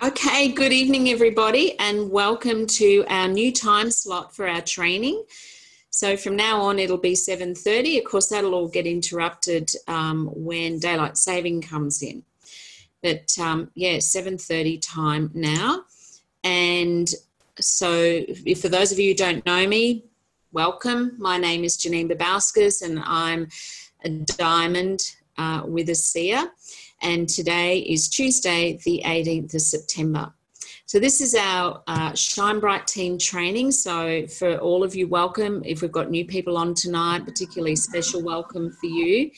Okay, good evening everybody and welcome to our new time slot for our training. So from now on it'll be 7:30. Of course that'll all get interrupted when daylight saving comes in. But 7:30 time now. And so for those of you who don't know me, welcome. My name is Janene Babaukis and I'm a diamond with ASEA. And today is Tuesday, the 18th of September. So this is our Shine Bright team training. So for all of you, welcome. If we've got new people on tonight, particularly special welcome for you.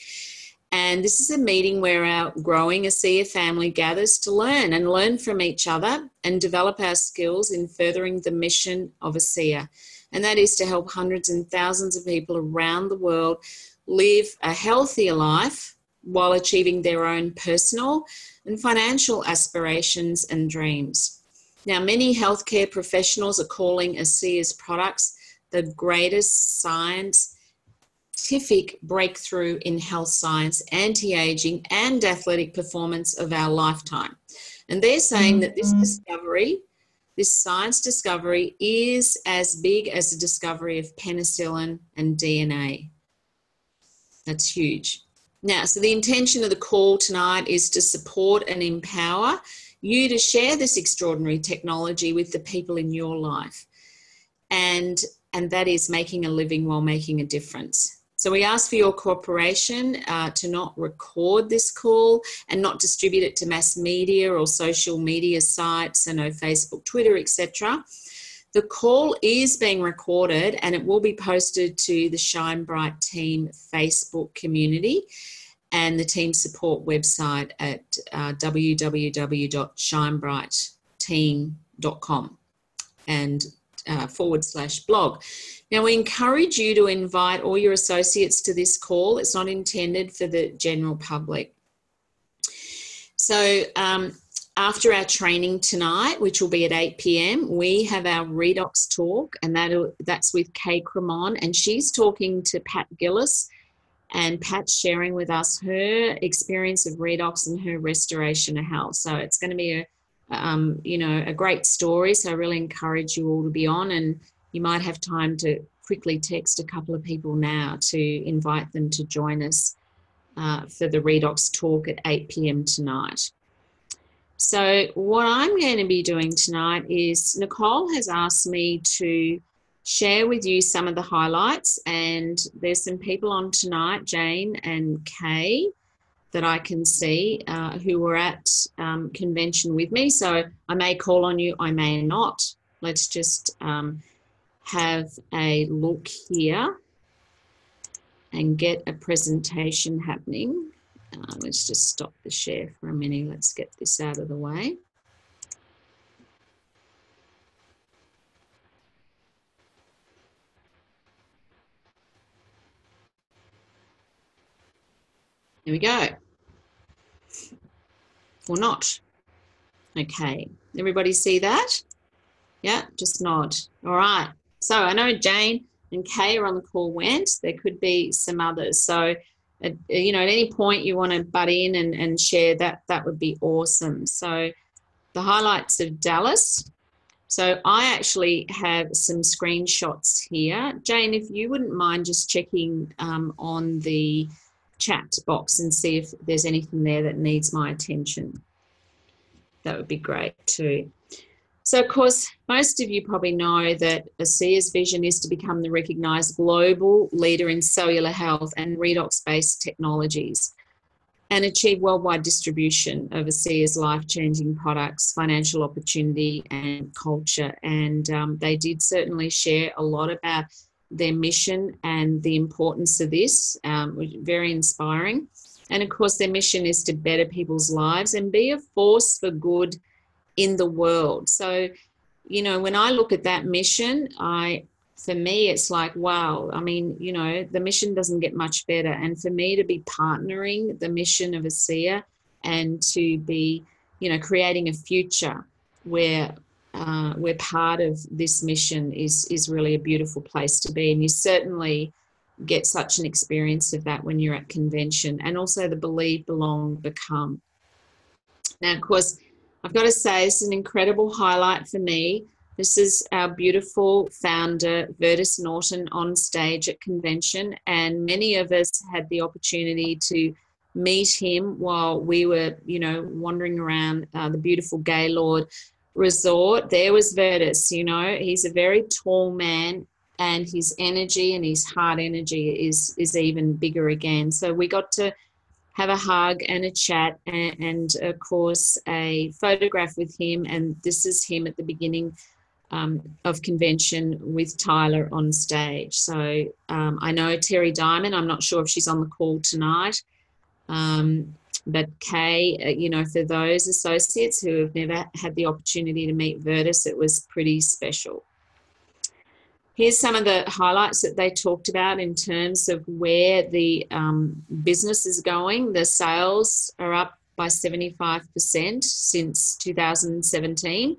And this is a meeting where our growing ASEA family gathers to learn from each other and develop our skills in furthering the mission of ASEA. And that is to help hundreds and thousands of people around the world live a healthier life while achieving their own personal and financial aspirations and dreams. Now, many healthcare professionals are calling ASEA's products the greatest scientific breakthrough in health science, anti-aging and athletic performance of our lifetime. And they're saying that this science discovery is as big as the discovery of penicillin and DNA. That's huge. Now, so the intention of the call tonight is to support and empower you to share this extraordinary technology with the people in your life. And that is making a living while making a difference. So we ask for your cooperation to not record this call and not distribute it to mass media or social media sites, Facebook, Twitter, etc. The call is being recorded and it will be posted to the Shine Bright Team Facebook community and the team support website at www.shinebrightteam.com and /blog. Now, we encourage you to invite all your associates to this call. It's not intended for the general public. So, after our training tonight, which will be at 8 p.m, we have our redox talk, and that's with Kay Cremon, and she's talking to Pat Gillis, and Pat's sharing with us her experience of redox and her restoration of health. So it's going to be a great story. So I really encourage you all to be on, and you might have time to quickly text a couple of people now to invite them to join us for the redox talk at 8 p.m. tonight. So what I'm going to be doing tonight is Nicole has asked me to share with you some of the highlights, and there's some people on tonight, Jane and Kay, that I can see who were at convention with me. So I may call on you, I may not. Let's just have a look here and get a presentation happening. Let's just stop the share for a minute. Let's get this out of the way. There we go. Or not. Okay. Everybody see that? Yeah, just nod. All right. So I know Jane and Kay are on the call went. There could be some others. So, at any point you want to butt in and share that would be awesome. So the highlights of Dallas. So I actually have some screenshots here. Jane, if you wouldn't mind just checking on the chat box and see if there's anything there that needs my attention. That would be great too. So, of course, most of you probably know that ASEA's vision is to become the recognised global leader in cellular health and redox-based technologies and achieve worldwide distribution of ASEA's life-changing products, financial opportunity and culture. And they did certainly share a lot about their mission and the importance of this, which is very inspiring. And, of course, their mission is to better people's lives and be a force for good in the world. So, when I look at that mission, for me, it's like, wow, I mean, the mission doesn't get much better. And for me to be partnering the mission of ASEA and to be, creating a future where we're part of this mission is really a beautiful place to be. And you certainly get such an experience of that when you're at convention, and also the believe, belong, become. Now, of course, I've got to say, this is an incredible highlight for me. This is our beautiful founder, Vertus Norton, on stage at convention, and many of us had the opportunity to meet him while we were, wandering around the beautiful Gaylord Resort. There was Vertus. He's a very tall man, and his energy and his heart energy is even bigger again. So we got to have a hug and a chat, and of course a photograph with him. And this is him at the beginning of convention with Tyler on stage. So I know Terry Diamond, I'm not sure if she's on the call tonight, but Kay, for those associates who have never had the opportunity to meet Vertus, it was pretty special. Here's some of the highlights that they talked about in terms of where the business is going. The sales are up by 75% since 2017.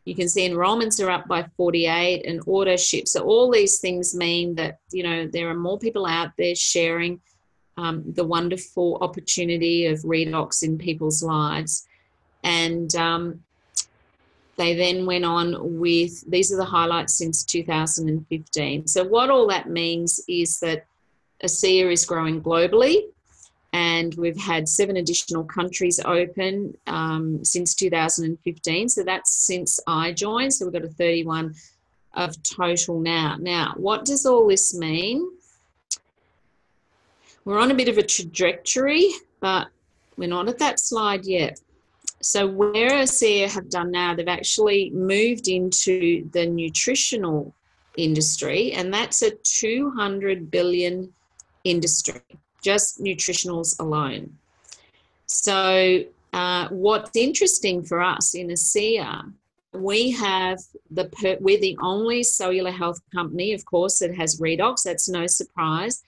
You can see enrollments are up by 48 and auto ship. So all these things mean that, there are more people out there sharing the wonderful opportunity of redox in people's lives. And they then went on with, these are the highlights since 2015. So what all that means is that ASEA is growing globally, and we've had 7 additional countries open since 2015. So that's since I joined. So we've got a 31 of total now. Now, what does all this mean? We're on a bit of a trajectory, but we're not at that slide yet. So where ASEA have done now, they've actually moved into the nutritional industry, and that's a 200 billion industry, just nutritionals alone. So what's interesting for us in ASEA, we're the only cellular health company, of course, that has redox. That's no surprise.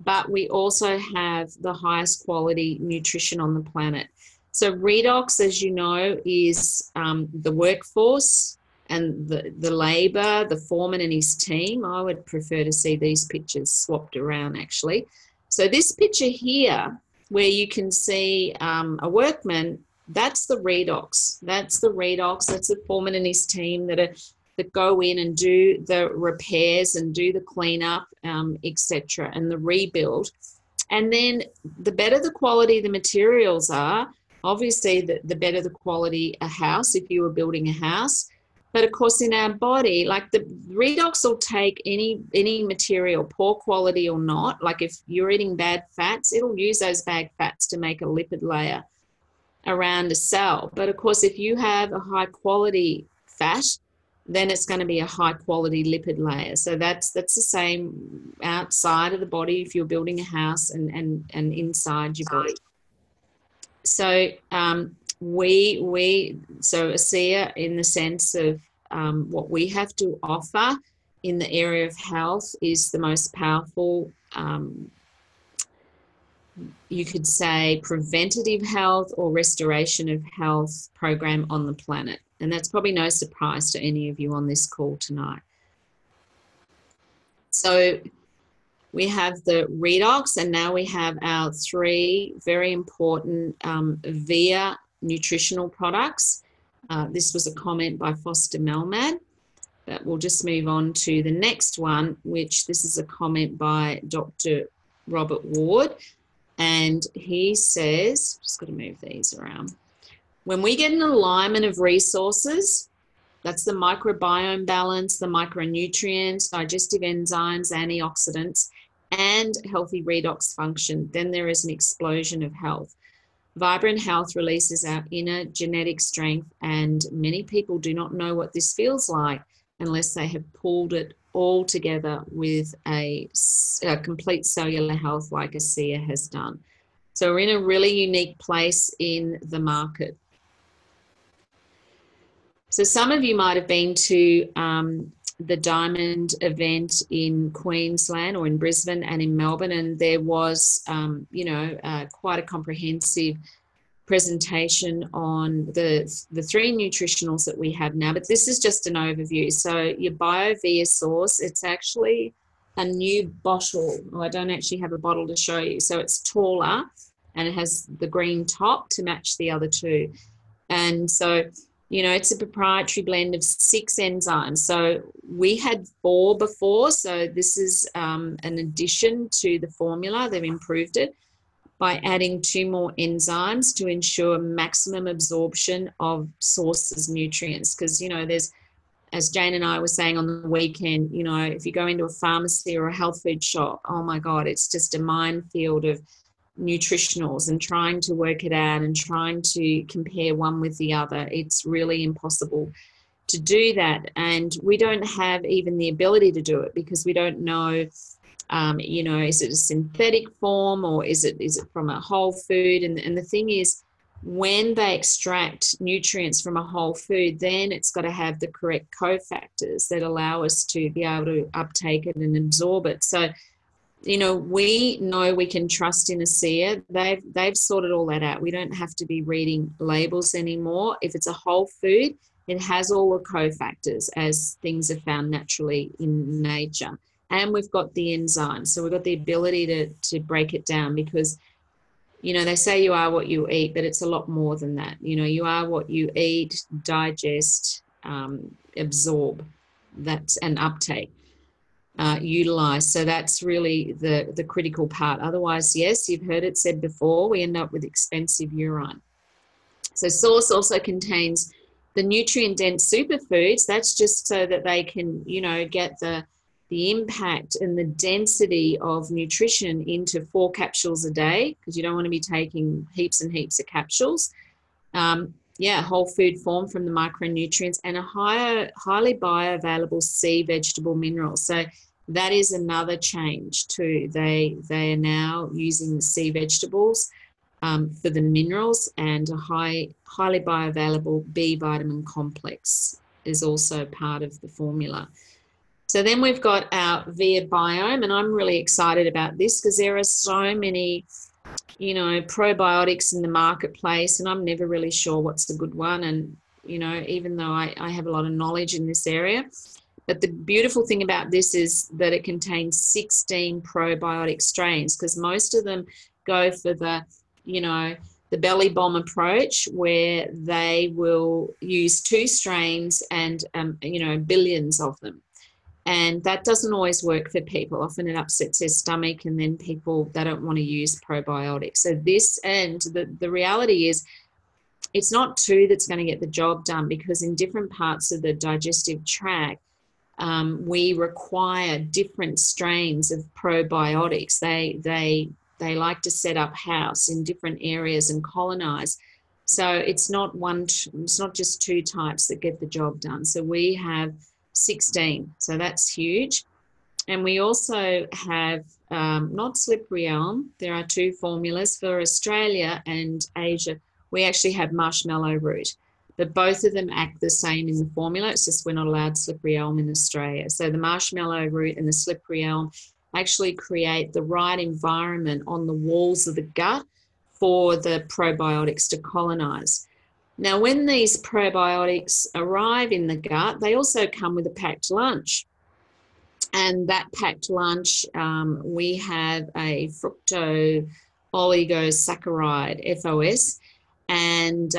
But we also have the highest quality nutrition on the planet. So redox, as you know, is the workforce and the labour, the foreman and his team. I would prefer to see these pictures swapped around, actually. So this picture here, where you can see a workman, that's the redox. That's the foreman and his team that go in and do the repairs and do the cleanup, etc., and the rebuild. And then the better the quality the materials are, obviously the better the quality a house, if you were building a house. But of course in our body, like the redox will take any material, poor quality or not. Like if you're eating bad fats, it'll use those bad fats to make a lipid layer around a cell. But of course, if you have a high quality fat, then it's going to be a high quality lipid layer. So that's the same outside of the body if you're building a house and inside your body. So so ASEA, in the sense of what we have to offer in the area of health, is the most powerful, you could say, preventative health or restoration of health program on the planet. And that's probably no surprise to any of you on this call tonight. So we have the redox, and now we have our 3 very important VIA nutritional products. This was a comment by Foster Melmad, but we'll just move on to the next one, which this is a comment by Dr. Robert Ward. And he says, just got to move these around. When we get an alignment of resources, that's the microbiome balance, the micronutrients, digestive enzymes, antioxidants, and healthy redox function, then there is an explosion of health. Vibrant health releases our inner genetic strength, and many people do not know what this feels like unless they have pulled it all together with a complete cellular health like ASEA has done. So we're in a really unique place in the market. So some of you might have been to the Diamond event in Queensland or in Brisbane and in Melbourne, and there was, quite a comprehensive presentation on the 3 nutritionals that we have now. But this is just an overview. So your BioVia source, it's actually a new bottle. Oh, I don't actually have a bottle to show you. So it's taller and it has the green top to match the other 2. And so, you know, it's a proprietary blend of 6 enzymes. So we had 4 before. So this is an addition to the formula. They've improved it by adding 2 more enzymes to ensure maximum absorption of sources nutrients. Because, you know, there's, as Jane and I were saying on the weekend, you know, if you go into a pharmacy or a health food shop, oh my God, it's just a minefield of nutritionals and trying to work it out and trying to compare one with the other. It's really impossible to do that. And we don't have even the ability to do it because we don't know, you know, is it a synthetic form or is it from a whole food? And the thing is, when they extract nutrients from a whole food, then it's got to have the correct cofactors that allow us to be able to uptake it and absorb it. So, you know we can trust in ASEA. They've sorted all that out. We don't have to be reading labels anymore. If it's a whole food, it has all the cofactors as things are found naturally in nature. And we've got the enzymes. So we've got the ability to break it down because, you know, they say you are what you eat, but it's a lot more than that. You know, you are what you eat, digest, absorb, that's and uptake. Utilize. So that's really the critical part. Otherwise, yes, you've heard it said before, we end up with expensive urine. So source also contains the nutrient-dense superfoods. That's just so that they can, you know, get the impact and the density of nutrition into 4 capsules a day, because you don't want to be taking heaps and heaps of capsules. Whole food form from the micronutrients and a highly bioavailable sea vegetable minerals. So that is another change too. They are now using the sea vegetables for the minerals, and a highly bioavailable B vitamin complex is also part of the formula. So then we've got our Via Biome, and I'm really excited about this because there are so many, you know, probiotics in the marketplace, and I'm never really sure what's the good one. And, you know, even though I have a lot of knowledge in this area, but the beautiful thing about this is that it contains 16 probiotic strains, because most of them go for the, you know, the belly bomb approach where they will use 2 strains and, you know, billions of them. And that doesn't always work for people. Often it upsets their stomach, and then people, they don't want to use probiotics. So this, and the reality is, it's not 2 that's going to get the job done, because in different parts of the digestive tract, we require different strains of probiotics. They like to set up house in different areas and colonize. So it's not just 2 types that get the job done. So we have 16. So that's huge. And we also have not slippery elm. There are 2 formulas for Australia and Asia. We actually have marshmallow root, but both of them act the same in the formula. It's just we're not allowed slippery elm in Australia. So the marshmallow root and the slippery elm actually create the right environment on the walls of the gut for the probiotics to colonize. Now, when these probiotics arrive in the gut, they also come with a packed lunch. And that packed lunch, we have a fructo oligosaccharide, FOS, and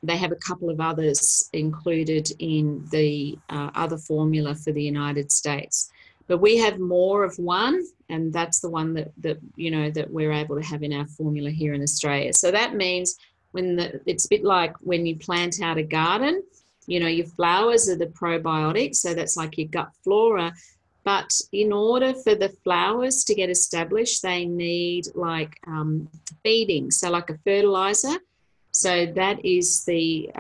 they have a couple of others included in the other formula for the United States. But we have more of one, and that's the one that you know, that we're able to have in our formula here in Australia. So that means it's a bit like when you plant out a garden, you know, your flowers are the probiotics, so that's like your gut flora. But in order for the flowers to get established, they need like feeding, so like a fertilizer. So that is the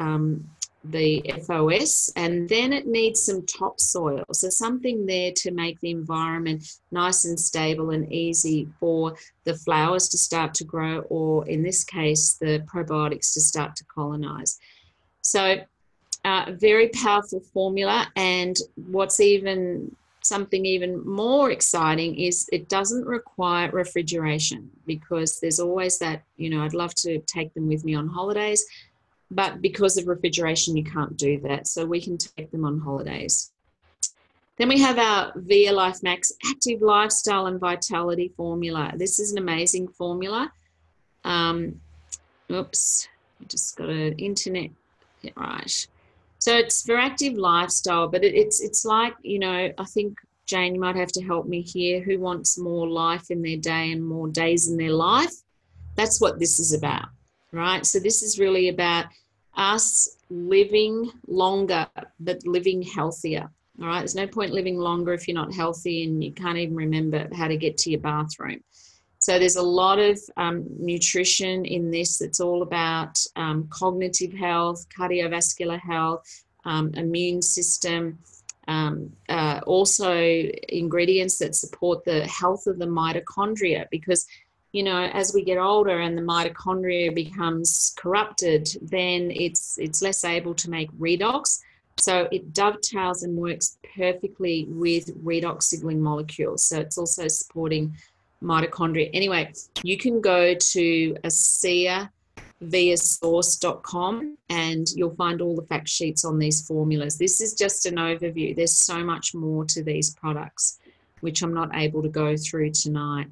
FOS, and then it needs some topsoil, so something there to make the environment nice and stable and easy for the flowers to start to grow, or in this case, the probiotics to start to colonize. So very powerful formula, and what's something even more exciting is it doesn't require refrigeration, because there's always that, you know, I'd love to take them with me on holidays, but because of refrigeration, you can't do that. So we can take them on holidays. Then we have our Via Life Max Active Lifestyle and Vitality formula. This is an amazing formula. just got an internet, right. So it's for active lifestyle, but it's like, you know, I think, Jane, you might have to help me here. Who wants more life in their day and more days in their life? That's what this is about, right? So this is really about us living longer, but living healthier, all right? There's no point living longer if you're not healthy and you can't even remember how to get to your bathroom. So there's a lot of nutrition in this that's all about cognitive health, cardiovascular health, immune system, also ingredients that support the health of the mitochondria, because, you know, as we get older and the mitochondria becomes corrupted, then it's less able to make redox. So it dovetails and works perfectly with redox signaling molecules. So it's also supporting mitochondria. Anyway, you can go to ASEAViaSource.com and you'll find all the fact sheets on these formulas. This is just an overview. There's so much more to these products, which I'm not able to go through tonight.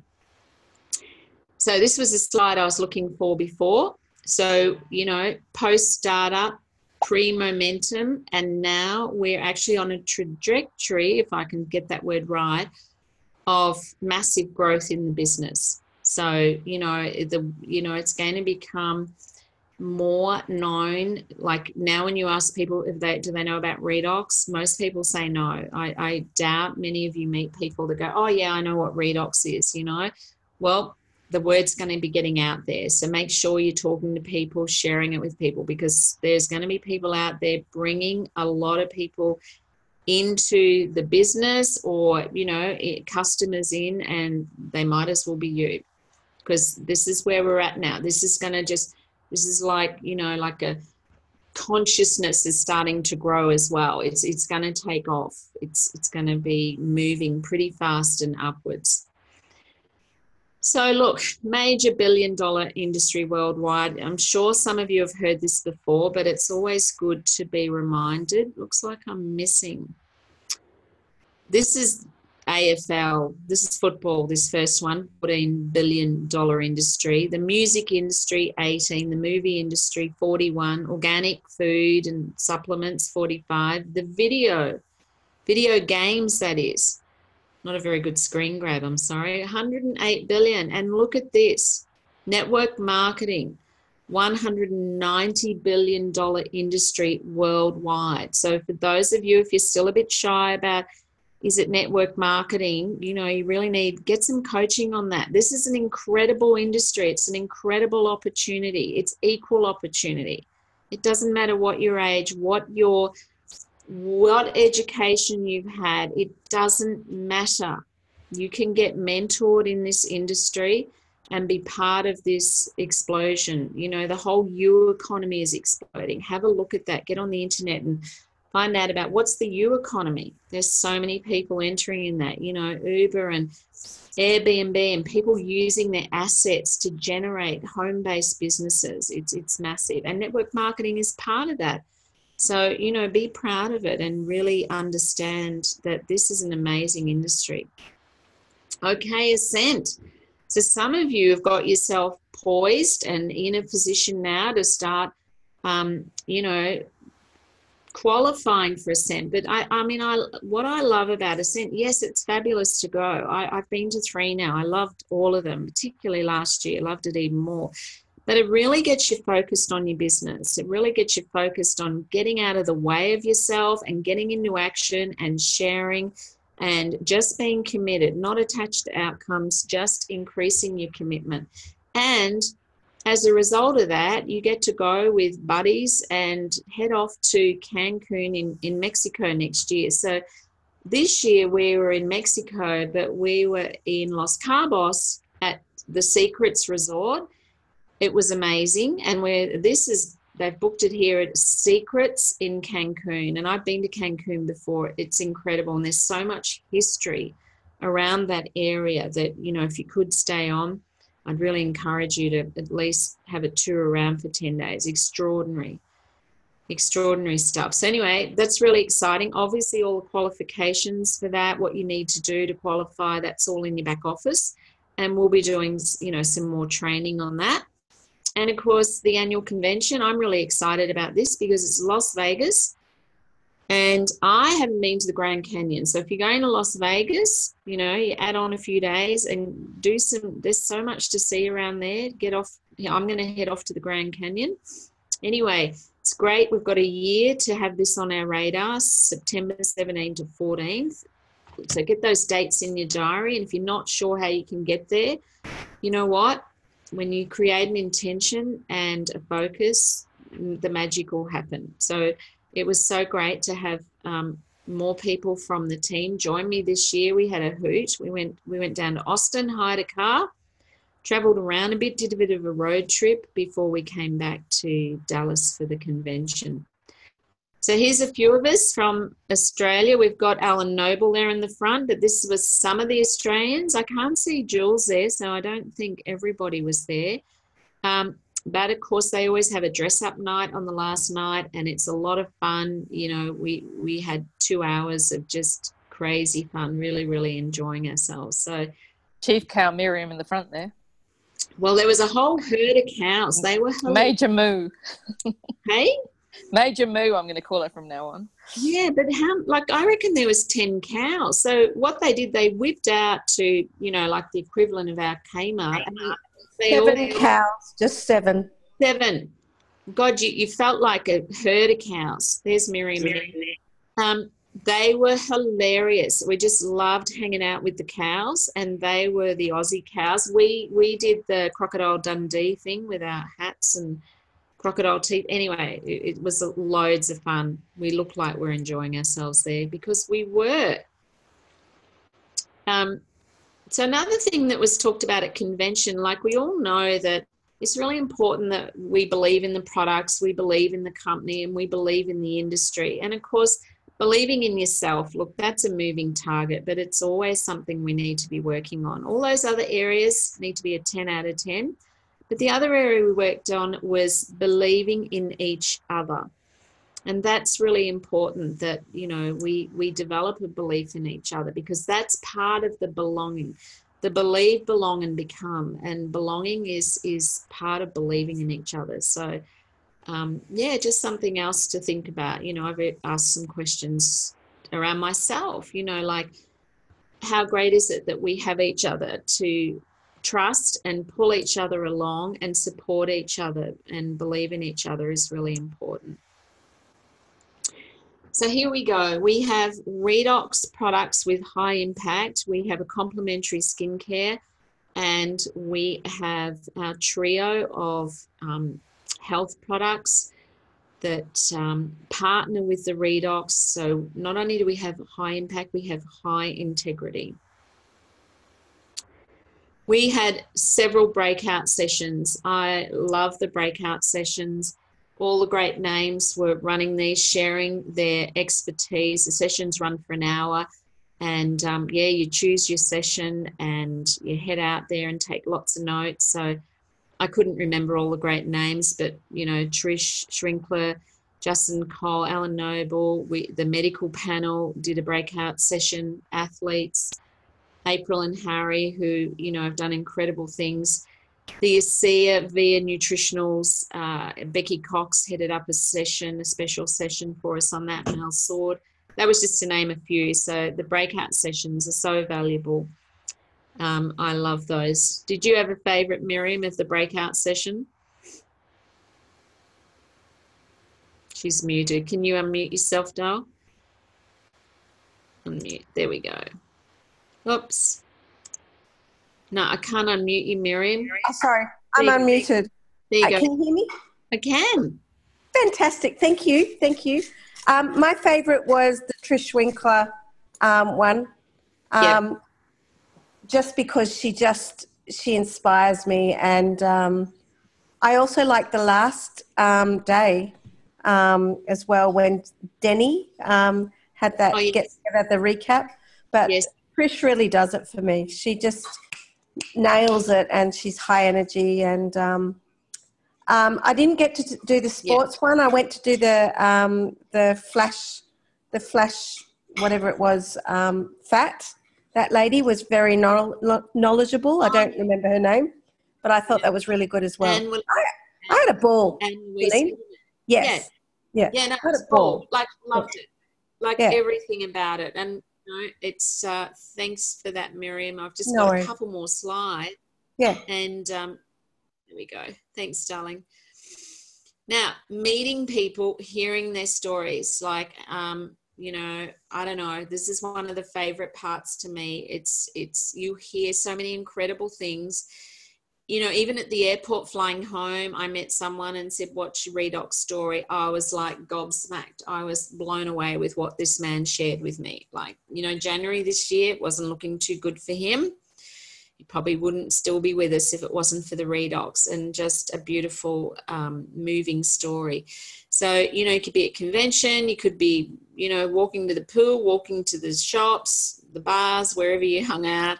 So this was a slide I was looking for before. So, you know, post-startup, pre-momentum, and now we're actually on a trajectory, if I can get that word right, of massive growth in the business. So, you know, it's going to become more known. Like now when you ask people if do they know about redox, most people say no. I doubt many of you meet people that go, oh yeah, I know what redox is, you know. Well, the word's going to be getting out there. So make sure you're talking to people, sharing it with people, because there's going to be people out there bringing a lot of people into the business, or, you know, customers in, and they might as well be you, because this is where we're at now. This is like, you know, like a consciousness is starting to grow as well. It's going to take off. It's going to be moving pretty fast and upwards. So look, major billion-dollar industry worldwide. I'm sure some of you have heard this before, but it's always good to be reminded. Looks like I'm missing. This is AFL. This is football, this first one, $14 billion industry. The music industry, 18. The movie industry, 41. Organic food and supplements, 45. The video games, that is. Not a very good screen grab, I'm sorry. 108 billion. And look at this. Network marketing, $190 billion industry worldwide. So for those of you, if you're still a bit shy about, is it network marketing, you know, you really need, get some coaching on that. This is an incredible industry. It's an incredible opportunity. It's equal opportunity. It doesn't matter what your age, what education you've had, it doesn't matter. You can get mentored in this industry and be part of this explosion. You know, the whole U economy is exploding. Have a look at that. Get on the internet and find out about what's the U economy. There's so many people entering in that, you know, Uber and Airbnb, and people using their assets to generate home-based businesses. It's massive. And network marketing is part of that. So, you know, be proud of it and really understand that this is an amazing industry. Okay, Ascent. So some of you have got yourself poised and in a position now to start, you know, qualifying for Ascent. But what I love about Ascent, yes, it's fabulous to go. I've been to 3 now. I loved all of them, particularly last year. Loved it even more. But it really gets you focused on your business. It really gets you focused on getting out of the way of yourself and getting into action and sharing and just being committed, not attached to outcomes, just increasing your commitment. And as a result of that, you get to go with buddies and head off to Cancun in Mexico next year. So this year we were in Mexico, but we were in Los Cabos at the Secrets Resort. It was amazing. And they've booked it here at Secrets in Cancun. And I've been to Cancun before. It's incredible. And there's so much history around that area that, you know, if you could stay on, I'd really encourage you to at least have a tour around for 10 days. Extraordinary stuff. So anyway, that's really exciting. Obviously, all the qualifications for that, what you need to do to qualify, that's all in your back office. And we'll be doing, you know, some more training on that. And of course, the annual convention, I'm really excited about this because it's Las Vegas. And I haven't been to the Grand Canyon. So if you're going to Las Vegas, you know, you add on a few days and do there's so much to see around there. Get off. I'm going to head off to the Grand Canyon. Anyway, it's great. We've got a year to have this on our radar, September 17th to 14th. So get those dates in your diary. And if you're not sure how you can get there, you know what? When you create an intention and a focus, the magic will happen. So it was so great to have more people from the team join me this year. We had a hoot. We went down to Austin, hired a car, traveled around a bit, did a bit of a road trip before we came back to Dallas for the convention. So here's a few of us from Australia. We've got Alan Noble there in the front, but this was some of the Australians. I can't see Jules there, so I don't think everybody was there. But of course, they always have a dress-up night on the last night, and it's a lot of fun. You know, we had 2 hours of just crazy fun, really, really enjoying ourselves. So, Chief Cow Miriam in the front there. Well, there was a whole herd of cows. They were Major Moo. Hey? Major Moo, I'm going to call her from now on. Yeah, but I reckon there was 10 cows. So what they did, they whipped out to, you know, like the equivalent of our Kmart. Seven cows, just seven. Seven. God, you felt like a herd of cows. There's Miriam. They were hilarious. We just loved hanging out with the cows, and they were the Aussie cows. We did the Crocodile Dundee thing with our hats and crocodile teeth. Anyway, it was loads of fun. We looked like we're enjoying ourselves there because we were. So another thing that was talked about at convention, like we all know that it's really important that we believe in the products, we believe in the company, and we believe in the industry. And of course, believing in yourself, look, that's a moving target, but it's always something we need to be working on. All those other areas need to be a 10 out of 10. But the other area we worked on was believing in each other. And that's really important that, you know, we develop a belief in each other, because that's part of the belonging. The believe, belong, and become. And belonging is part of believing in each other. So, yeah, just something else to think about. You know, I've asked some questions around myself, you know, like how great is it that we have each other to trust and pull each other along and support each other and believe in each other is really important. So here we go. We have redox products with high impact. We have a complementary skincare, and we have our trio of health products that partner with the redox. So not only do we have high impact, we have high integrity. We had several breakout sessions. I love the breakout sessions. All the great names were running these, sharing their expertise. The sessions run for an hour, and yeah, you choose your session and you head out there and take lots of notes. So I couldn't remember all the great names, but you know, Trish Shrinkler, Justin Cole, Alan Noble, the medical panel did a breakout session, athletes, April and Harry, who, you know, have done incredible things. The ASEA via Nutritionals, Becky Cox headed up a special session for us on that, Mel Sword. That was just to name a few. So the breakout sessions are so valuable. I love those. Did you have a favourite, Miriam, of the breakout session? She's muted. Can you unmute yourself, doll? Unmute. There we go. Oops. No, I can't unmute you, Miriam. Oh, sorry. I'm unmuted. There you go. Can you hear me? I can. Fantastic. Thank you. Thank you. My favourite was the Trish Winkler one. Yep. Just because she inspires me. And I also like the last day as well, when Denny had that get together, the recap. But yes, Trish really does it for me. She just nails it, and she's high energy. And I didn't get to do the sports one. I went to do the flash, whatever it was, fat. That lady was very knowledgeable. I don't remember her name, but I thought that was really good as well. I had a ball. And we Janene. Yes. Yeah. Yeah, no, I had it's a ball. cool. Like, loved it. Like, Yeah. everything about it. And, it's, thanks for that, Miriam. I've just No got worries. a couple more slides. Yeah. And there we go. Thanks, darling. Now, meeting people, hearing their stories, like, I don't know, this is one of the favorite parts to me. It's you hear so many incredible things. Even at the airport flying home, I met someone and said, what's your redox story? I was like gobsmacked. I was blown away with what this man shared with me. Like, January this year wasn't looking too good for him. He probably wouldn't still be with us if it wasn't for the redox, and just a beautiful, moving story. So, you could be at convention, you could be, walking to the pool, walking to the shops, the bars, wherever you hung out.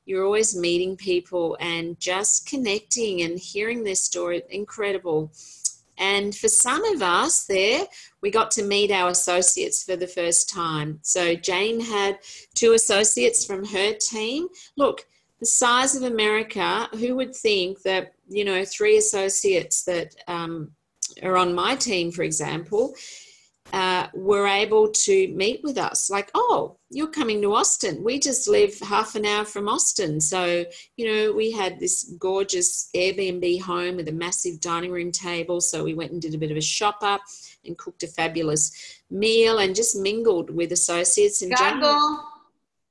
You're always meeting people and just connecting and hearing their story. Incredible. And for some of us there, we got to meet our associates for the first time. So Jane had 2 associates from her team. Look, the size of America, who would think that, 3 associates that are on my team, for example, were able to meet with us. Like, oh, you're coming to Austin. We just live half an hour from Austin. So, we had this gorgeous Airbnb home with a massive dining room table. So we went and did a bit of a shop up and cooked a fabulous meal and just mingled with associates. And Gargle.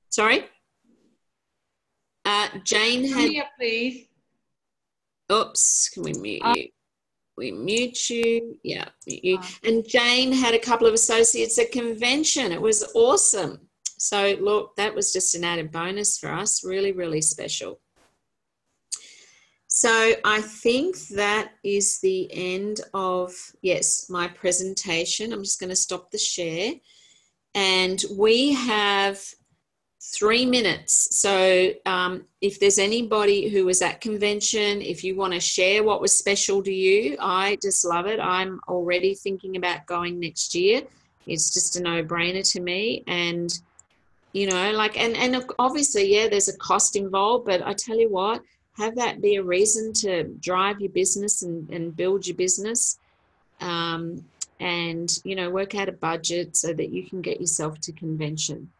Sorry? Jane had... Here, please. Oops, can we mute you? We mute you. Yeah, mute you. And Jane had a couple of associates at convention. It was awesome. So, look, that was just an added bonus for us. Really, really special. So I think that is the end of, yes, my presentation. I'm just going to stop the share. And we have 3 minutes. So if there's anybody who was at convention, if you want to share what was special to you, I just love it. I'm already thinking about going next year. It's just a no-brainer to me. And, and obviously, yeah, there's a cost involved, but I tell you what, have that be a reason to drive your business and build your business. And, work out a budget so that you can get yourself to convention.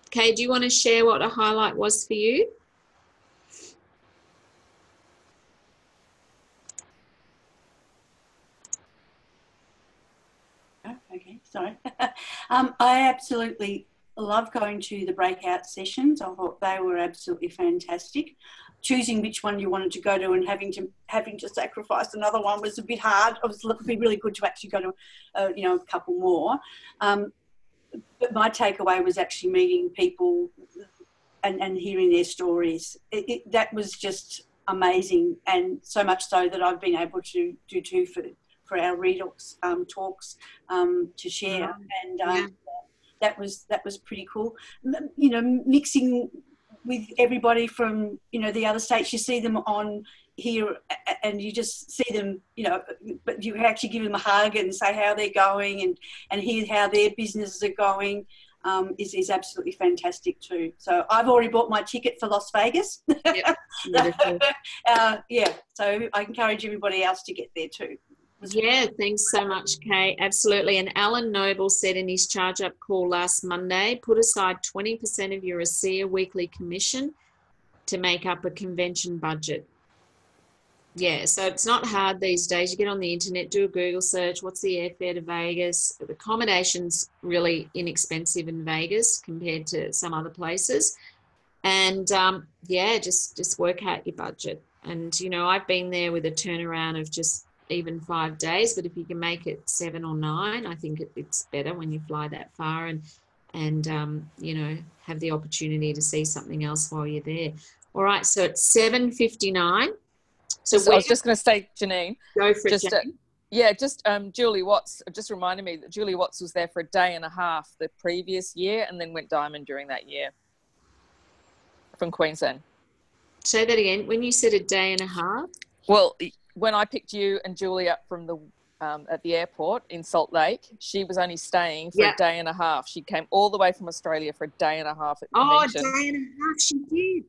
Okay, do you want to share what a highlight was for you? Oh, okay, sorry. I absolutely love going to the breakout sessions. I thought they were absolutely fantastic. Choosing which one you wanted to go to and having to sacrifice another one was a bit hard. It would be really good to actually go to, a couple more. But my takeaway was actually meeting people and hearing their stories. That was just amazing, and so much so that I've been able to do 2 for our redox talks to share, and that was pretty cool. Mixing with everybody from the other states. You see them on here and you just see them, but you actually give them a hug and say how they're going and hear how their businesses are going. Is absolutely fantastic too. So I've already bought my ticket for Las Vegas. Yep. So I encourage everybody else to get there too. Yeah, thanks so much, Kay. Absolutely. And Alan Noble said in his charge up call last Monday, put aside 20% of your ASEA weekly commission to make up a convention budget. Yeah, so it's not hard these days. You get on the internet, do a Google search, what's the airfare to Vegas? The accommodation's really inexpensive in Vegas compared to some other places. And just work out your budget. And, I've been there with a turnaround of just even 5 days, but if you can make it 7 or 9, I think it's better when you fly that far and have the opportunity to see something else while you're there. All right, so it's 7:59. So I was just going to say, Janene. Go for it, Janene. Julie Watts just reminded me that Julie Watts was there for a day and a half the previous year and then went diamond during that year from Queensland. Say that again. When you said a day and a half? Well, when I picked you and Julie up from the at the airport in Salt Lake, she was only staying for a day and a half. She came all the way from Australia for a day and a half at convention. Oh, a day and a half, she did.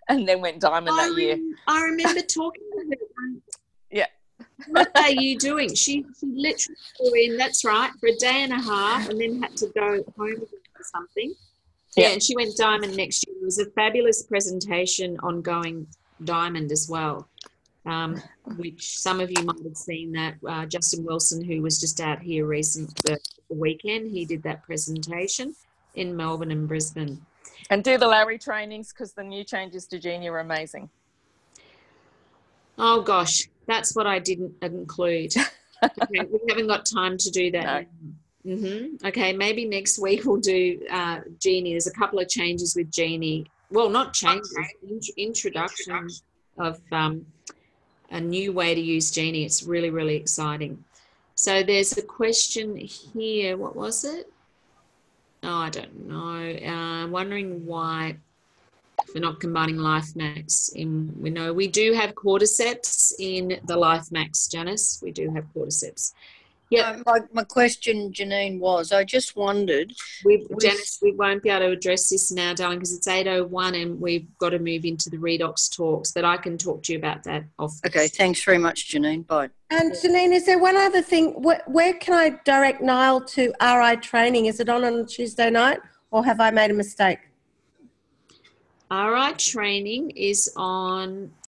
And then went diamond that year. I remember talking to her. Yeah. what are you doing? She literally flew in, that's right, for a day and a half and then had to go home again for something. Yeah, and she went diamond next year. It was a fabulous presentation on going diamond as well, which some of you might have seen that. Justin Wilson, who was just out here the weekend, he did that presentation in Melbourne and Brisbane. And do the Larry trainings, because the new changes to Genie are amazing. Oh, gosh, that's what I didn't include. Okay, we haven't got time to do that. No. Okay, maybe next week we'll do Genie. There's a couple of changes with Genie. Well, not changes, introduction of a new way to use Genie. It's really, really exciting. So there's a question here. What was it? Oh, I don't know. Wondering why we're not combining LifeMax. We know we do have cordyceps in the LifeMax, Janice. We do have cordyceps. Yeah. My question, Janene, was I just wondered. Janice, we won't be able to address this now, darling, because it's 8:01 and we've got to move into the redox talks. But I can talk to you about that off. Okay, thanks very much, Janene. Bye. And Janene, is there one other thing? Where can I direct Niall to RI training? Is it on Tuesday night, or have I made a mistake? RI training is on